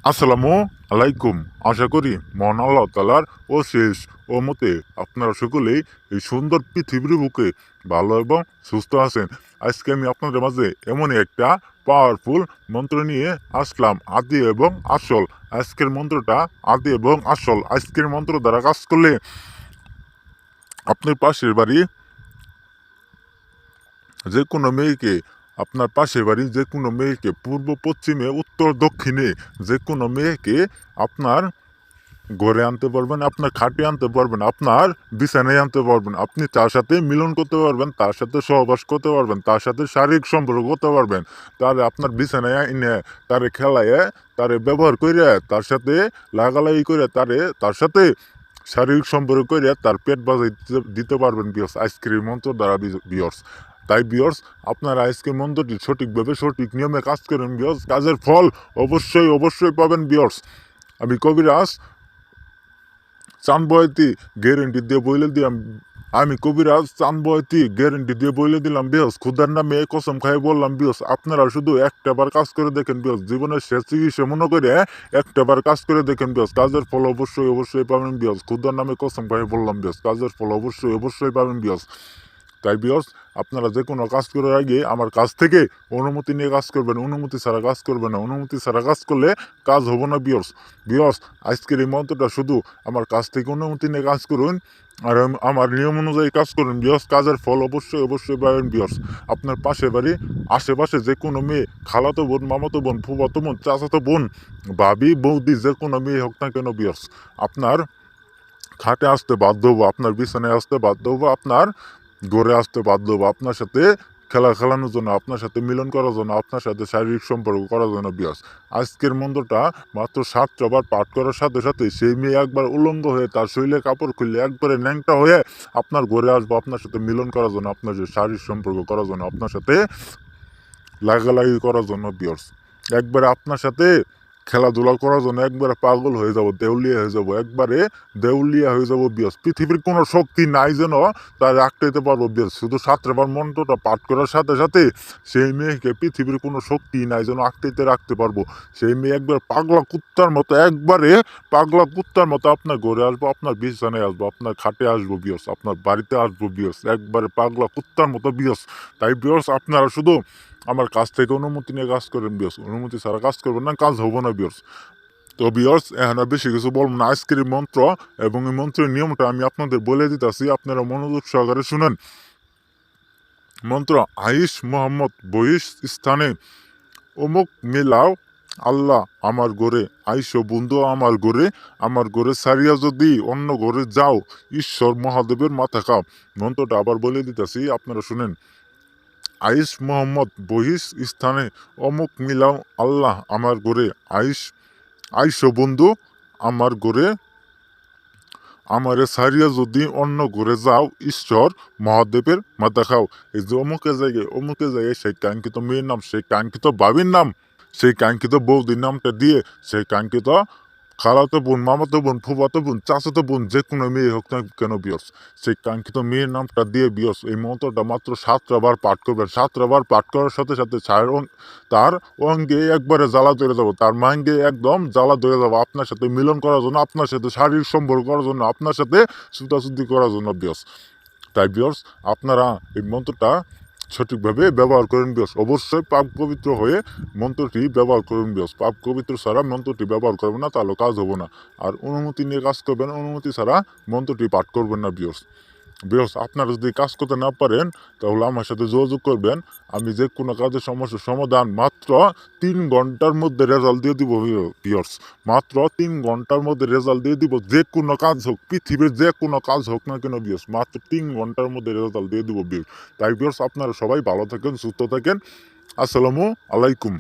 আসসালামু আলাইকুম। আশা করি মহান আল্লাহ তাআলার অশেষ রহমতে আপনারা সকলেই এই সুন্দর পৃথিবীর বুকে ভালো এবং সুস্থ আছেন। আজকে আমি আপনাদের মাঝে এমনই একটা পাওয়ারফুল মন্ত্র নিয়ে আসলাম, আদি এবং আসল। আজকের মন্ত্রটা আদি এবং আসল। আজকের মন্ত্র দ্বারা কাজ করলে আপনার পাশের বাড়ি যে কোনো মেয়েকে, আপনার পাশের বাড়ি যে কোনো মেয়েকে, পূর্ব পশ্চিমে উত্তর দক্ষিণে যে কোনো মেয়েকে আপনার ঘরে আনতে পারবেন, আপনার খাটে আনতে পারবেন, আপনার বিছানায় আনতে পারবেন। আপনি তার সাথে মিলন করতে পারবেন, তার সাথে সহবাস করতে পারবেন, তার সাথে শারীরিক সম্পর্ক করতে পারবেন। তারে আপনার বিছানায় এনে তারে খেলায়, তারে ব্যবহার করে, তার সাথে লাগালাগি করে, তার সাথে শারীরিক সম্পর্ক করে তার পেট বাজাই দিতে পারবেন বিয়স আইসক্রিম মন্ত্র দ্বারা বিয়র্স। তাই বিয়র্স, আপনারা আজকের মন্ত্রটি সঠিকভাবে সঠিক নিয়মে কাজ করেন বিয়র্স, কাজের ফল অবশ্যই অবশ্যই পাবেন বিয়র্স। আমি কবিরাজ চান বয়তি গ্যারেন্টি দিয়ে বলে দিলাম, আমি কবিরাজ চান বয়তি গ্যারেন্টি দিয়ে বলে দিলাম বিয়স, খুদার নামে কসম খাই বললাম বিয়স, আপনারা শুধু একটাবার কাজ করে দেখেন বিয়স, জীবনের শেষ চিকিৎসা মনে করে একটাবার কাজ করে দেখেন বিয়স, কাজের ফল অবশ্যই অবশ্যই পাবেন বিয়স। খুদার নামে কসম খাই বললাম বিয়স, কাজের ফল অবশ্যই অবশ্যই পাবেন বিয়স। তাই বিয়স, আপনারা যে কোনো কাজ করার আগে আমার কাছ থেকে অনুমতি নিয়ে কাজ করবেন, অনুমতি ছাড়া কাজ করবেন না। অনুমতি ছাড়া কাজ করলে কাজ হবো না বিয়স। বিয়স, আজকের এই মন্ত্রটা শুধু আমার কাছ থেকে অনুমতি নিয়ে কাজ করুন আর আমার নিয়ম অনুযায়ী কাজ করুন বিয়স, কাজের ফল অবশ্যই অবশ্যই পাবেন বিয়স। আপনার পাশে বাড়ি আশেপাশে যে কোনো মেয়ে, খালাতো বোন, মামাতো বোন, ফুফাতো বোন, চাচাতো বোন, ভাবি, বৌদি, যে কোনো মেয়ে হোক না কেন বিয়স, আপনার খাটে আসতে বাধ্য হবো, আপনার বিছানায় আসতে বাধ্য হবো, আপনার ঘরে আসতে বাধ্য হবো, আপনার সাথে খেলানোর জন্য, আপনার সাথে মিলন করার জন্য, আপনার সাথে শারীরিক সম্পর্ক করার জন্য বিয়স। আজকের মন্ত্রটা মাত্র 7টা বার পাঠ করার সাথে সাথে সেই মেয়ে একবার উলঙ্গ হয়ে, তার শরীরে কাপড় খুললে একবারে ন্যাংটা হয়ে আপনার ঘরে আসবো, আপনার সাথে মিলন করার জন্য, আপনার যে শারীরিক সম্পর্ক করার জন্য, আপনার সাথে লাগালাগি করার জন্য বিয়স। একবারে আপনার সাথে খেলাধুলা করার জন্য একবারে পাগল হয়ে যাব, দেউলিয়া হয়ে যাব, একবারে দেউলিয়া হয়ে যাব বিয়স। পৃথিবীর কোনো শক্তি নাই যেন তার আটকাইতে পারবো বিয়স। শুধু 7বার মন্ত্রটা পাঠ করার সাথে সাথে সেই মেয়েকে পৃথিবীর কোনো শক্তি নাই যেন আটকাইতে রাখতে পারবো। সেই মেয়ে একবার পাগলা কুত্তার মতো, একবারে পাগলা কুত্তার মতো আপনার ঘরে আসবো, আপনার বিছানায় আসবো, আপনার খাটে আসবো বিয়স, আপনার বাড়িতে আসবো বিয়স, একবারে পাগলা কুত্তার মতো বিয়স। তাই বিয়স, আপনারা শুধু আমার কাছ থেকে অনুমতি নিয়ে কাজ করেন বিয়স, অনুমতি ছাড়া কাজ করবেন না, কাজ হবো না বিয়স। তো বিয়স, এখন বেশি কিছু বলবো না। আজকের এই মন্ত্র এবং এই মন্ত্রের নিয়মটা আমি আপনাদের বলে দিতেছি, আপনারা মনোযোগ সহকারে শুনেন। মন্ত্র: আইস মোহাম্মদ বহিস স্থানে অমুক মিলাও আল্লাহ আমার ঘরে, আইসো বন্ধু আমার ঘরে সারিয়া যদি অন্য ঘরে যাও, ঈশ্বর মহাদেবের মাথা খাও। মন্ত্রটা আবার বলে দিতেছি, আপনারা শুনেন। আইস মোহাম্মদ বহিস স্থানে অমুক মিলাও আল্লাহ আমার ঘরে, আইসো বন্ধু আমার ঘরে, আমারে সারিয়া যদি অন্য ঘরে যাও, ঈশ্বর মহাদেবের মাথা খাও। এই যে অমুকে জায়গায় সেই কাঙ্ক্ষিত মেয়ের নাম, সেই কাঙ্ক্ষিত বাবির নাম, সেই কাঙ্ক্ষিত বৌদির নামটা দিয়ে, সেই কাঙ্ক্ষিত খালাতো বোন, মামাতো বোন, ফুফাতো বোন, চাচাতো বোন, যে কোনো মেয়ে হোক না কেন বিয়স, সেই কাঙ্ক্ষিত মেয়ের নামটা দিয়ে বিয়স এই মন্ত্রটা মাত্র 7টা বার পাঠ করবেন। 7টা বার পাঠ করার সাথে সাথে তার অঙ্গে একবারে জ্বালা ধরে যাবো, তার মাঙ্গে একদম জ্বালা ধরে যাবো, আপনার সাথে মিলন করার জন্য, আপনার সাথে শারীরিক সম্পর্ক করার জন্য, আপনার সাথে সুতাশুদ্ধি করার জন্য বিয়স। তাই বিয়স, আপনারা এই মন্ত্রটা সঠিকভাবে ব্যবহার করেন বিয়স, অবশ্যই পাক পবিত্র হয়ে মন্ত্রটি ব্যবহার করুন বিয়স। পাক পবিত্র ছাড়া মন্ত্রটি ব্যবহার করবেন না, তাহলে কাজ হবো না। আর অনুমতি নিয়ে কাজ করবেন, অনুমতি ছাড়া মন্ত্রটি পাঠ করবেন না বিয়স। বিয়স, আপনারা যদি কাজ করতে না পারেন তাহলে আমার সাথে যোগাযোগ করবেন। আমি যে কোনো কাজের সমস্যার সমাধান মাত্র 3 ঘন্টার মধ্যে রেজাল্ট দিয়ে দিব বিয়স। মাত্র 3 ঘন্টার মধ্যে রেজাল্ট দিয়ে দিব, যে কোনো কাজ হোক, পৃথিবীর যে কোনো কাজ হোক না কেন বিয়স, মাত্র 3 ঘন্টার মধ্যে রেজাল্ট দিয়ে দিব বিয়স। তাই বিয়স, আপনারা সবাই ভালো থাকেন, সুস্থ থাকেন। আসসালামু আলাইকুম।